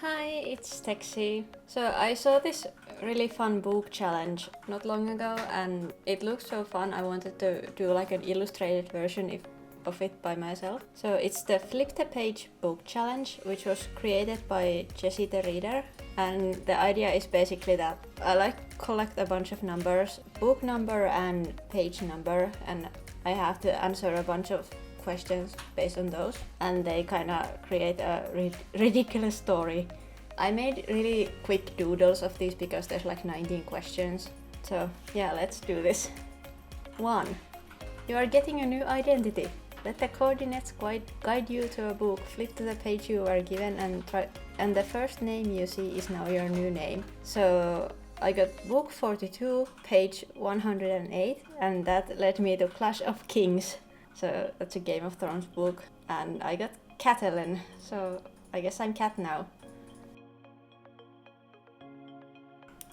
Hi, it's Texi. So I saw this really fun book challenge not long ago and it looked so fun. I wanted to do like an illustrated version of it by myself. So it's the Flip the Page book challenge, which was created by Jessie the Reader. And the idea is basically that I collect a bunch of numbers, book number and page number, and I have to answer a bunch of questions based on those, and they kind of create a ridiculous story. I made really quick doodles of these because there's like 19 questions. So yeah, let's do this. 1. You are getting a new identity. Let the coordinates guide you to a book. Flip to the page you are given and the first name you see is now your new name. So I got book 42, page 108, and that led me to Clash of Kings. So that's a Game of Thrones book, and I got Catelyn, so I guess I'm cat now.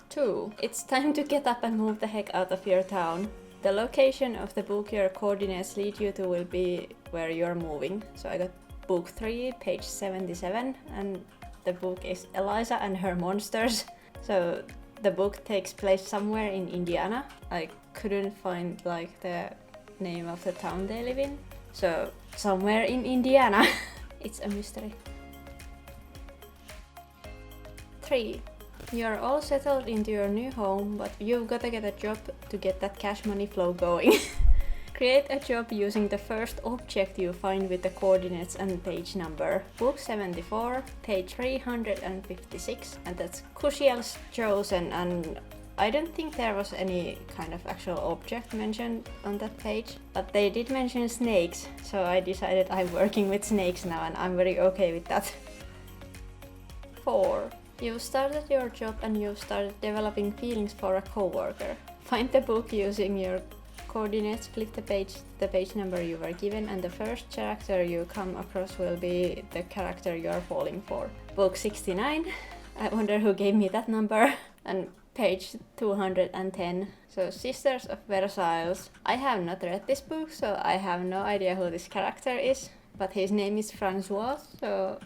2. It's time to get up and move the heck out of your town. The location of the book your coordinates lead you to will be where you're moving. So I got book 3, page 77, and the book is Eliza and Her Monsters. So the book takes place somewhere in Indiana. I couldn't find like the name of the town they live in, so somewhere in Indiana. It's a mystery. 3. You're all settled into your new home, but you've gotta get a job to get that cash money flow going. Create a job using the first object you find with the coordinates and page number. Book 74, page 356, and that's Kushiel's Chosen, and I don't think there was any kind of actual object mentioned on that page, but they did mention snakes, so I decided I'm working with snakes now and I'm very okay with that. 4. You've started your job and you've started developing feelings for a coworker. Find the book using your coordinates, flip the page number you were given, and the first character you come across will be the character you are falling for. Book 69, I wonder who gave me that number, and page 210. So Sisters of Versailles. I have not read this book, so I have no idea who this character is, but his name is Francois, so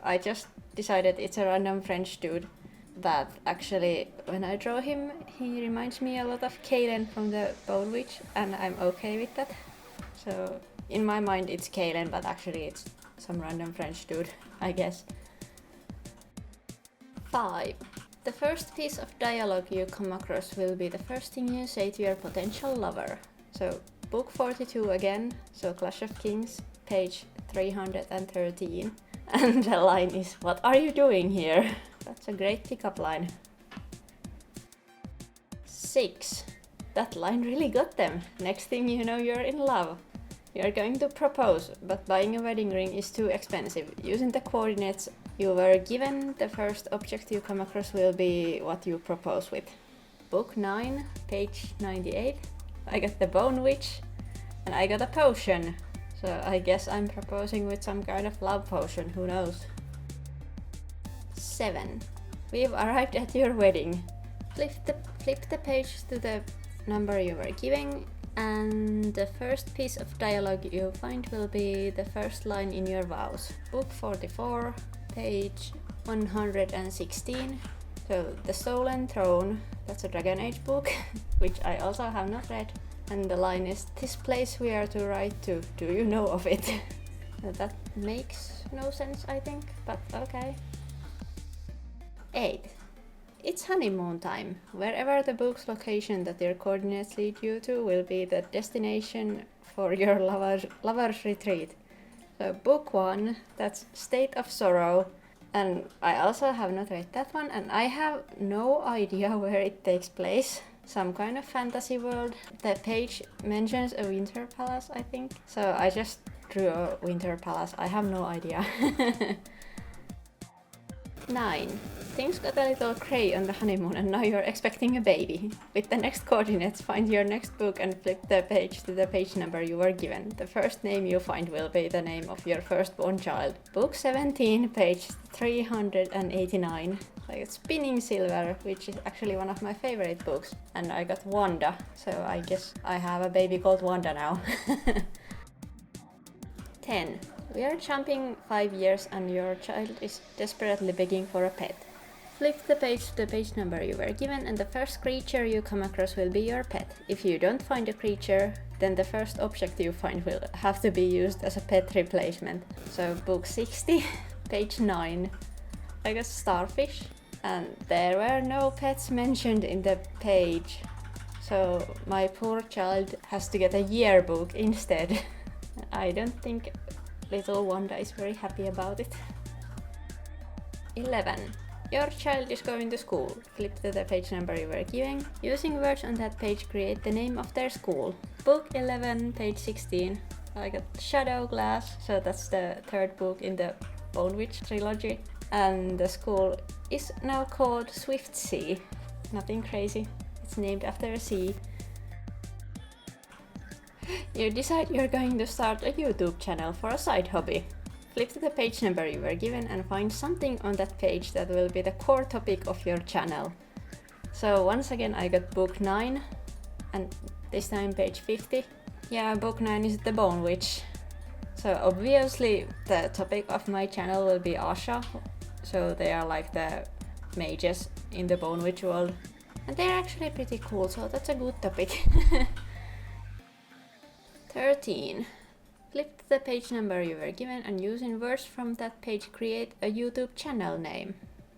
I just decided it's a random French dude. But actually, when I draw him, he reminds me a lot of Kaelen from the Bone Witch, and I'm okay with that. So in my mind it's Kaelen, but actually it's some random French dude, I guess. 5. The first piece of dialogue you come across will be the first thing you say to your potential lover. So book 42 again, so Clash of Kings, page 313, and the line is, "What are you doing here?" That's a great pickup line. 6. That line really got them. Next thing you know, you're in love. You're going to propose, but buying a wedding ring is too expensive. Using the coordinates you were given, the first object you come across will be what you propose with. Book 9, page 98. I got the Bone Witch, and I got a potion. So I guess I'm proposing with some kind of love potion, who knows. 7. We've arrived at your wedding. Flip the page to the number you were giving, and the first piece of dialogue you find will be the first line in your vows. Book 44, page 116. So The Stolen Throne, that's a Dragon Age book, which I also have not read. And the line is, "This place we are to write to, do you know of it?" That makes no sense, I think, but okay. 8. It's honeymoon time. Wherever the book's location that your coordinates lead you to will be the destination for your lover's retreat. So book 1, that's State of Sorrow, and I also have not read that one, and I have no idea where it takes place. Some kind of fantasy world. The page mentions a winter palace, I think, so I just drew a winter palace. I have no idea. 9. Things got a little cray on the honeymoon and now you're expecting a baby. With the next coordinates, find your next book and flip the page to the page number you were given. The first name you find will be the name of your firstborn child. Book 17, page 389. Like Spinning Silver, which is actually one of my favorite books. And I got Wanda, so I guess I have a baby called Wanda now. 10. We are jumping 5 years and your child is desperately begging for a pet. Flip the page to the page number you were given and the first creature you come across will be your pet. If you don't find a creature, then the first object you find will have to be used as a pet replacement. So book 60, page 9. I got starfish. And there were no pets mentioned in the page. So my poor child has to get a yearbook instead. I don't think little Wanda is very happy about it. 11. Your child is going to school. Flip to the page number you were given. Using words on that page, create the name of their school. Book 11, page 16. I got Shadow Glass, so that's the third book in the Bone Witch trilogy. And the school is now called Swift Sea. Nothing crazy. It's named after a sea. You decide you're going to start a YouTube channel for a side hobby. Flip to the page number you were given and find something on that page that will be the core topic of your channel. So once again I got book 9 and this time page 50. Yeah, book 9 is the Bone Witch. So obviously the topic of my channel will be Asha. So they are like the mages in the Bone Witch world. And they're actually pretty cool, so that's a good topic. 13. Flip to the page number you were given and using words from that page create a YouTube channel name.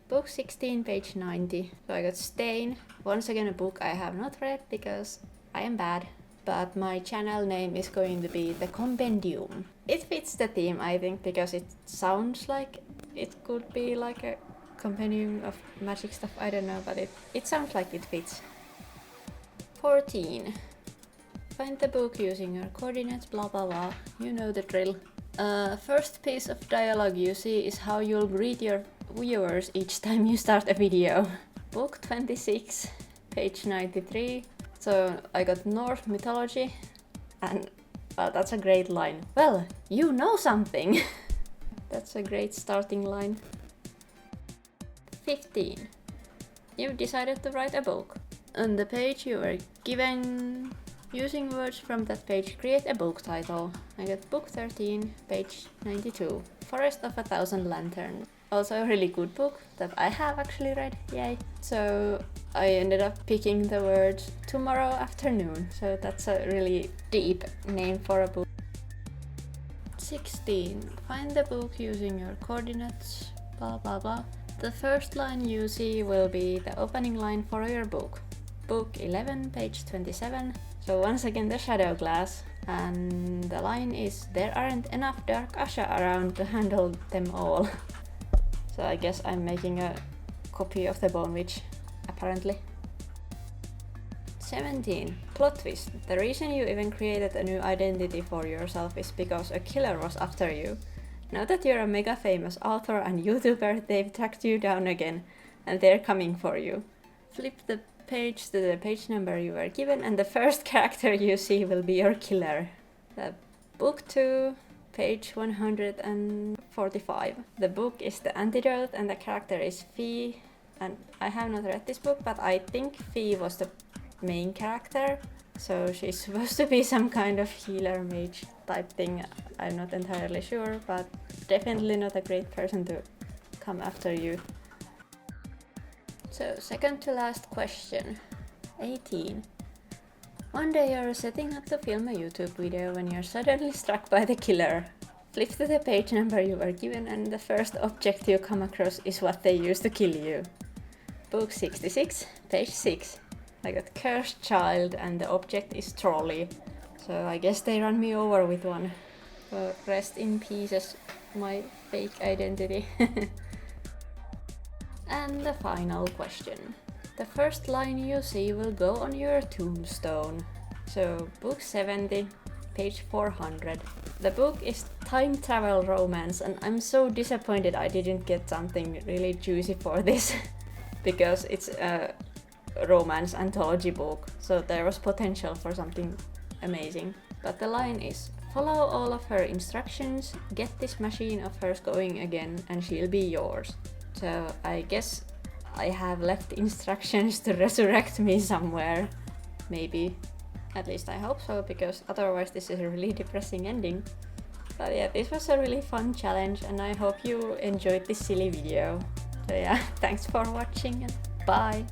Book 16, page 90. So I got Stain. Once again a book I have not read because I am bad. But my channel name is going to be The Compendium. It fits the theme, I think, because it sounds like it could be like a compendium of magic stuff, I don't know, but it sounds like it fits. 14. Find the book using your coordinates, blah blah blah, you know the drill. First piece of dialogue you see is how you'll greet your viewers each time you start a video. Book 26, page 93. So I got Norse mythology and well, that's a great line. Well, you know something! That's a great starting line. 15. You've decided to write a book. On the page you were given. Using words from that page, create a book title. I got book 13, page 92. Forest of a Thousand Lanterns. Also a really good book that I have actually read, yay. So I ended up picking the words tomorrow afternoon. So that's a really deep name for a book. 16. Find the book using your coordinates, blah blah blah. The first line you see will be the opening line for your book. Book 11, page 27. So once again the Shadow Glass, and the line is there aren't enough dark Asha around to handle them all. So I guess I'm making a copy of the Bone Witch, apparently. 17. Plot twist. The reason you even created a new identity for yourself is because a killer was after you. Now that you're a mega famous author and YouTuber, they've tracked you down again, and they're coming for you. Flip the page to the page number you were given and the first character you see will be your killer. Book 2, page 145. The book is The Antidote and the character is Fee, and I have not read this book but I think Fee was the main character, so she's supposed to be some kind of healer mage type thing. I'm not entirely sure, but definitely not a great person to come after you. So, second to last question. 18. One day you're setting up to film a YouTube video when you're suddenly struck by the killer. Flip to the page number you were given and the first object you come across is what they used to kill you. Book 66, page 6. I got Cursed Child and the object is trolley. So I guess they ran me over with one. So rest in pieces, my fake identity. And the final question. The first line you see will go on your tombstone. So book 70, page 400. The book is time travel romance and I'm so disappointed I didn't get something really juicy for this. Because it's a romance anthology book, so there was potential for something amazing. But the line is, follow all of her instructions, get this machine of hers going again and she'll be yours. So I guess I have left instructions to resurrect me somewhere. Maybe. At least I hope so, because otherwise this is a really depressing ending. But yeah, this was a really fun challenge and I hope you enjoyed this silly video. So yeah, thanks for watching and bye!